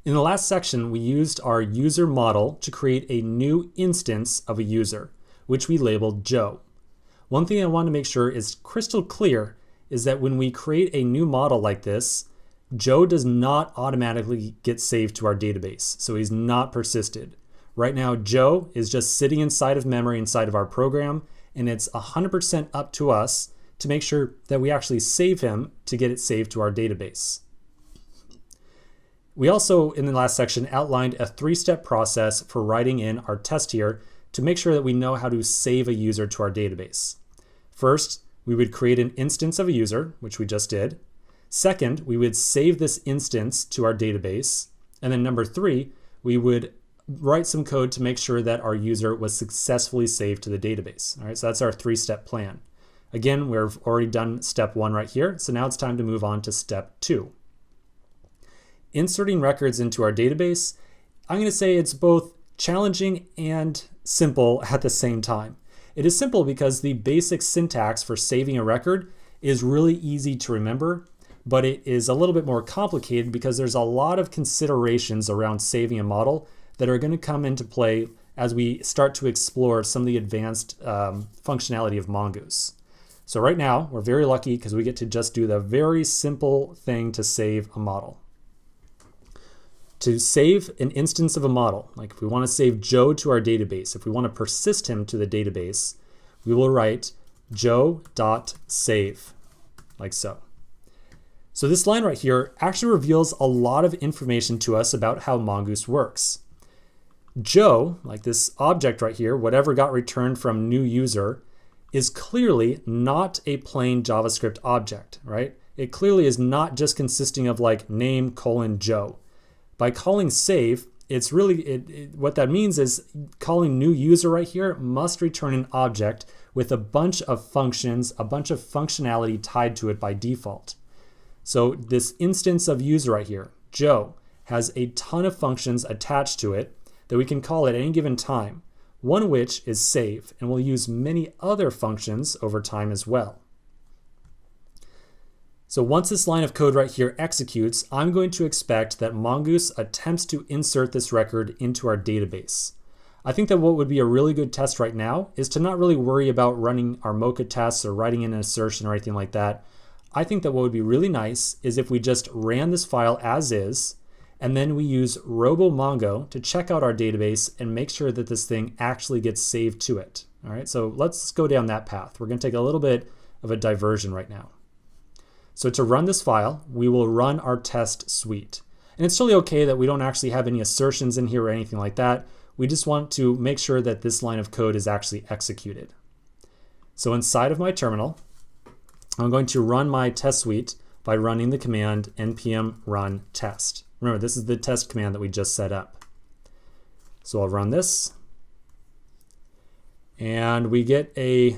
In the last section, we used our user model to create a new instance of a user, which we labeled Joe. One thing I want to make sure is crystal clear is that when we create a new model like this, Joe does not automatically get saved to our database, so he's not persisted. Right now, Joe is just sitting inside of memory inside of our program, and it's 100% up to us to make sure that we actually save him to get it saved to our database. We also, in the last section, outlined a 3-step process for writing in our test here to make sure that we know how to save a user to our database. First, we would create an instance of a user, which we just did. Second, we would save this instance to our database. And then number 3, we would write some code to make sure that our user was successfully saved to the database. All right, so that's our 3-step plan. Again, we've already done step 1 right here, so now it's time to move on to step 2. Inserting records into our database, I'm going to say it's both challenging and simple at the same time. It is simple because the basic syntax for saving a record is really easy to remember, but it is a little bit more complicated because there's a lot of considerations around saving a model that are going to come into play as we start to explore some of the advanced functionality of Mongoose. So right now, we're very lucky because we get to just do the very simple thing to save a model. To save an instance of a model, like if we want to save Joe to our database, if we want to persist him to the database, we will write joe.save, like so. So this line right here actually reveals a lot of information to us about how Mongoose works. Joe, like this object right here, whatever got returned from new user, is clearly not a plain JavaScript object, right? It clearly is not just consisting of like name : Joe. By calling save, it's really, what that means is calling new user right here must return an object with a bunch of functions, a bunch of functionality tied to it by default. So this instance of user right here, Joe, has a ton of functions attached to it that we can call at any given time, one of which is save, and we'll use many other functions over time as well. So once this line of code right here executes, I'm going to expect that Mongoose attempts to insert this record into our database. I think that what would be a really good test right now is to not really worry about running our Mocha tests or writing in an assertion or anything like that. I think that what would be really nice is if we just ran this file as is, and then we use Mongo to check out our database and make sure that this thing actually gets saved to it. All right, so let's go down that path. We're going to take a little bit of a diversion right now. So to run this file, we will run our test suite. And it's totally okay that we don't actually have any assertions in here or anything like that. We just want to make sure that this line of code is actually executed. So inside of my terminal, I'm going to run my test suite by running the command npm run test. Remember, this is the test command that we just set up. So I'll run this. And we get a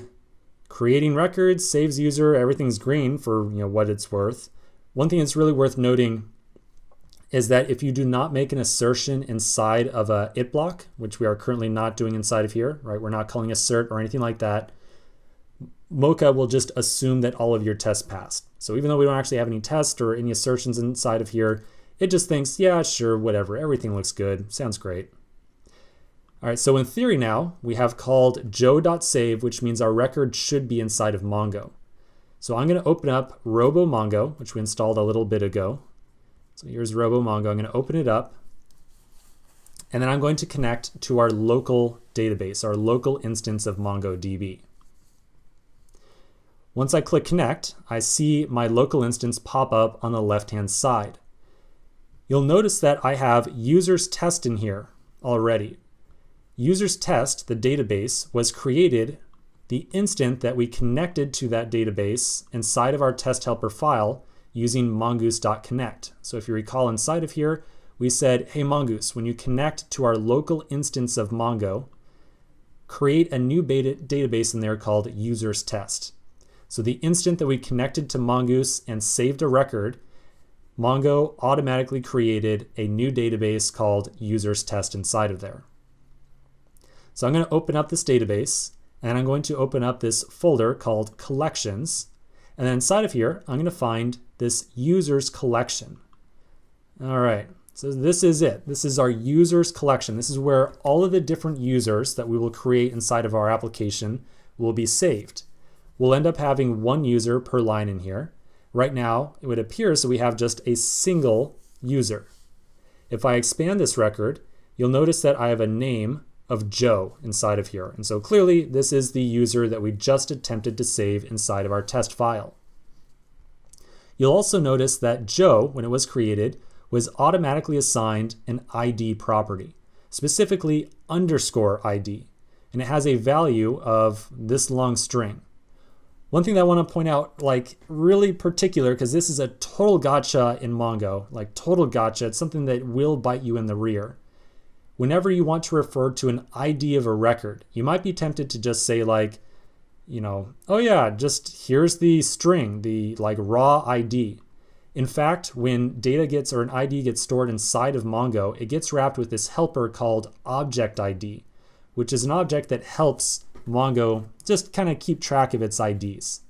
creating records, saves user, everything's green for what it's worth. One thing that's really worth noting is that if you do not make an assertion inside of a it block, which we are currently not doing inside of here, right? We're not calling assert or anything like that. Mocha will just assume that all of your tests passed. So even though we don't actually have any tests or any assertions inside of here, it just thinks, yeah, sure, whatever, everything looks good, sounds great. All right, so in theory now, we have called joe.save, which means our record should be inside of Mongo. So I'm going to open up Mongo, which we installed a little bit ago. So here's Mongo. I'm going to open it up. And then I'm going to connect to our local database, our local instance of MongoDB. Once I click connect, I see my local instance pop up on the left-hand side. You'll notice that I have users test in here already. Users test, the database, was created the instant that we connected to that database inside of our test helper file using mongoose.connect. So if you recall inside of here, we said, hey Mongoose, when you connect to our local instance of Mongo, create a new database in there called users test. So the instant that we connected to Mongoose and saved a record, Mongo automatically created a new database called users test inside of there. So I'm going to open up this database, and I'm going to open up this folder called collections. And then inside of here, I'm going to find this users collection. All right, So this is it. This is our users collection. This is where all of the different users that we will create inside of our application will be saved. We'll end up having one user per line in here. Right now, it would appear so we have just a single user. If I expand this record, you'll notice that I have a name of Joe inside of here. And so clearly, this is the user that we just attempted to save inside of our test file. You'll also notice that Joe, when it was created, was automatically assigned an ID property, specifically _ID, and it has a value of this long string. One thing that I want to point out, like really particular, because this is a total gotcha in Mongo, like total gotcha, it's something that will bite you in the rear. Whenever you want to refer to an ID of a record, you might be tempted to just say like, oh yeah, just here's the string, the like raw ID. In fact, when data gets or an ID gets stored inside of Mongo, it gets wrapped with this helper called object ID, which is an object that helps Mongo just kind of keep track of its IDs.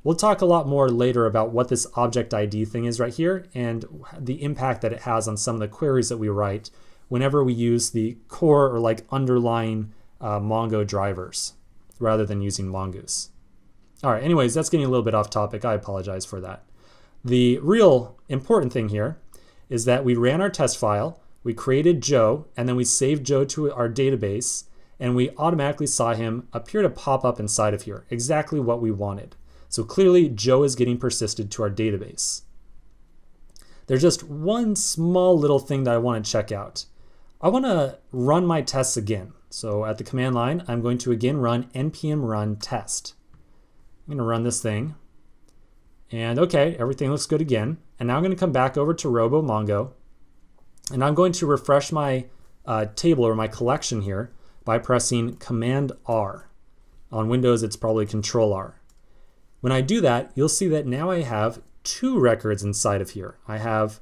We'll talk a lot more later about what this object ID thing is right here and the impact that it has on some of the queries that we write whenever we use the core or like underlying Mongo drivers rather than using Mongoose. All right, anyways, that's getting a little bit off topic. I apologize for that. The real important thing here is that we ran our test file, we created Joe, and then we saved Joe to our database, and we automatically saw him appear to pop up inside of here, exactly what we wanted. So clearly, Joe is getting persisted to our database. There's just one small little thing that I want to check out. I want to run my tests again. So at the command line, I'm going to again run npm run test. I'm going to run this thing. And okay, everything looks good again. And now I'm going to come back over to RoboMongo. And I'm going to refresh my table or my collection here by pressing Command R. On Windows, it's probably Control R. When I do that, you'll see that now I have two records inside of here. I have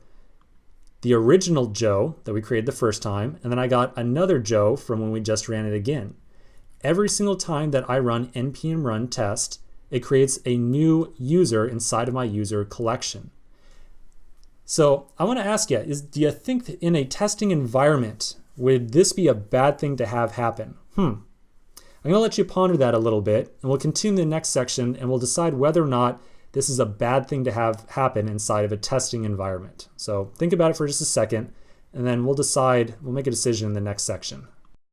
the original Joe that we created the first time, and then I got another Joe from when we just ran it again. Every single time that I run npm run test, it creates a new user inside of my user collection. So I want to ask you, do you think that in a testing environment, would this be a bad thing to have happen? I'm going to let you ponder that a little bit, and we'll continue the next section, and we'll decide whether or not this is a bad thing to have happen inside of a testing environment. So think about it for just a second, and then we'll make a decision in the next section.